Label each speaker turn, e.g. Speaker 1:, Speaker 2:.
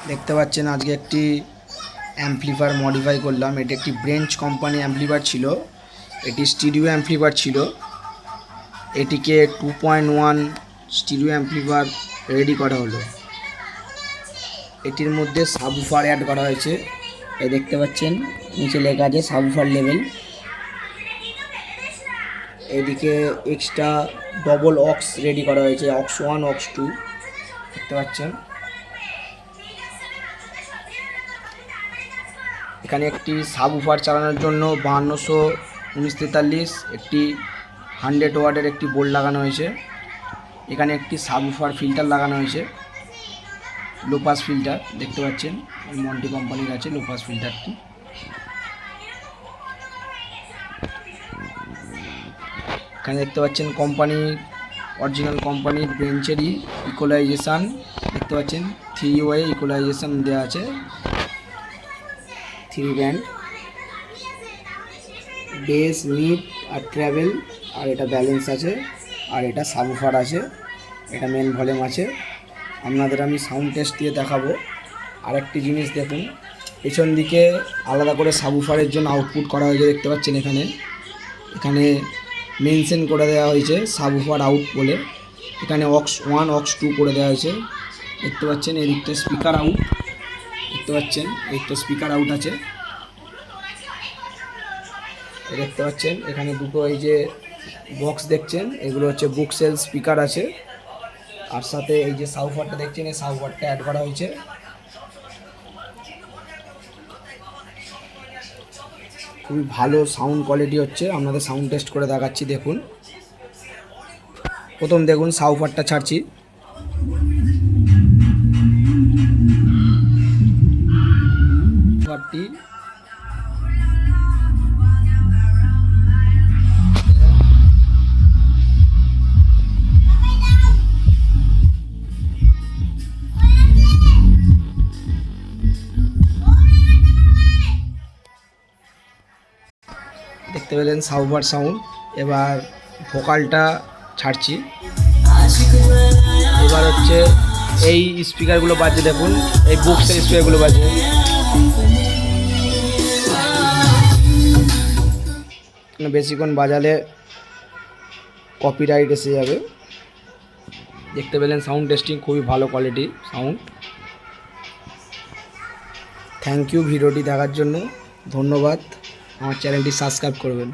Speaker 1: দেখতে পাচ্ছেন আজকে একটি অ্যাম্পলিফায়ার মডিফাই করলাম। এটি একটি ব্রেঞ্চ কোম্পানি অ্যাম্পলিফায়ার ছিল, এটি স্টিরিও অ্যাম্পলিফায়ার ছিল। এটিকে 2.1 স্টিরিও অ্যাম্পলিফায়ার রেডি করা হলো। এটির মধ্যে সাবউফার অ্যাড করা হয়েছে, এই দেখতে পাচ্ছেন নিচে লেখা আছে সাবউফার লেভেল। এদিকে এক্সট্রা ডবল অক্স রেডি করা হয়েছে, অক্স 1 অক্স 2 দেখতে পাচ্ছেন। এখানে একটি সাবউফার চালানোর জন্য 521943 একটি 100 ওয়াটের একটি বোর্ড লাগানো হয়েছে। এখানে একটি সাবউফার ফিল্টার লাগানো হয়েছে, লোপাস ফিল্টার দেখতে পাচ্ছেন, মন্টি কোম্পানির আছে লোপাস ফিল্টারটি। এখানে দেখতে পাচ্ছেন কোম্পানি অরিজিনাল কোম্পানির ব্রেঞ্চেরই ইকুয়ালাইজেশান দেখতে পাচ্ছেন, 3 ওয়ে ইকুয়ালাইজেশান দেওয়া আছে, 3 ব্যান্ড বেস মিড আর ট্রাভেল, আর এটা ব্যালেন্স আছে, আর এটা সাবউফার আছে, এটা মেন ভলিউম আছে। আপনাদের আমি সাউন্ড টেস্ট দিয়ে দেখাবো। আরেকটি জিনিস দেখুন, পেছন দিকে আলাদা করে সাবউফারের জন্য আউটপুট করা হয়েছে দেখতে পাচ্ছেন। এখানে মেনশন করে দেওয়া হয়েছে সাবউফার আউট বলে। এখানে অক্স 1 অক্স 2 করে দেওয়া হয়েছে দেখতে পাচ্ছেন। এদিকটা স্পিকার আউট দেখতে পাচ্ছেন, এদিকটা স্পিকার আউট আছে দেখতে পাচ্ছেন। এখানে দুটো এই যে বক্স দেখছেন, এগুলো হচ্ছে বুক সেল স্পিকার আছে, আর সাথে এই যে সাবউফারটা দেখছেন, এই সাবউফারটা অ্যাড করা হয়েছে। খুবই ভালো সাউন্ড কোয়ালিটি হচ্ছে, আপনাদের সাউন্ড টেস্ট করে দেখাচ্ছি। দেখুন, প্রথম দেখুন সাবউফারটা ছাড়ছি, সাবউফারটি দেখতে পেলেন সাবউফার সাউন্ড। এবার ভোকালটা ছাড়ছি, এবার হচ্ছে এই স্পিকারগুলো বাজে দেখুন, এই বুকসের স্পিকারগুলো বাজে। বেশিক্ষণ বাজালে কপিরাইট এসে যাবে। দেখতে পেলেন সাউন্ড টেস্টিং খুবই ভালো কোয়ালিটি সাউন্ড। থ্যাংক ইউ ভিডিওটি দেখার জন্য, ধন্যবাদ। আমার চ্যানেলটি সাবস্ক্রাইব করবেন।